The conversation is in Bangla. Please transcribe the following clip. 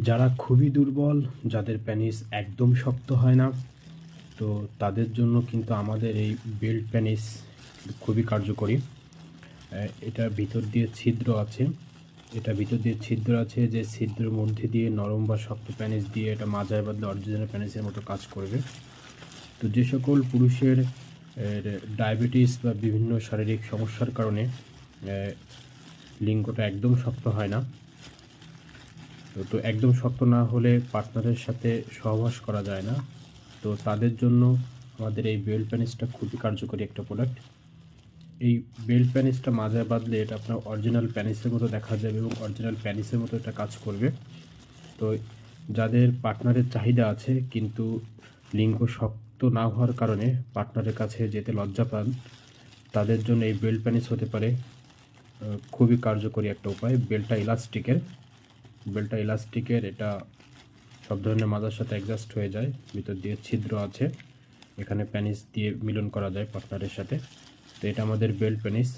যারা খুবই দুর্বল, যাদের প্যানিস একদম শক্ত হয় না, তো তাদের জন্য কিন্তু আমাদের এই বেল্ট প্যানিস খুবই কার্যকরী। এটার ভিতর দিয়ে ছিদ্র আছে। যে ছিদ্রের মধ্যে দিয়ে নরম বা শক্ত প্যানিস দিয়ে এটা মাজায় বাঁধলে অরিজিনাল প্যানিসের মতো কাজ করবে। তো যে সকল পুরুষের ডায়াবেটিস বা বিভিন্ন শারীরিক সমস্যার কারণে লিঙ্গটা একদম শক্ত হয় না, তো একদম শক্ত না হলে পার্টনারের সাথে সহবাস করা যায় না, তো তাদের জন্য আমাদের এই বেল্ট প্যানিসটা খুবই কার্যকরী একটা প্রোডাক্ট। এই বেল্ট প্যানিসটা মাজায় বাঁধলে এটা আপনার অরিজিনাল প্যানিসের মতো দেখা যাবে এবং অরিজিনাল প্যানিসের মতো এটা কাজ করবে। তো যাদের পার্টনারের চাহিদা আছে কিন্তু লিঙ্গ শক্ত না হওয়ার কারণে পার্টনারের কাছে যেতে লজ্জা পান, তাদের জন্য এই বেল্ট প্যানিস হতে পারে খুবই কার্যকরী একটা উপায়। বেল্টটা ইলাস্টিকের, এটা সব ধরনের মাজার সাথে অ্যাডজাস্ট হয়ে যায়। ভিতর দিয়ে ছিদ্র আছে, এখানে প্যানিস দিয়ে মিলন করা যায় পার্টনারের সাথে। তো এটা আমাদের বেল্ট প্যানিস।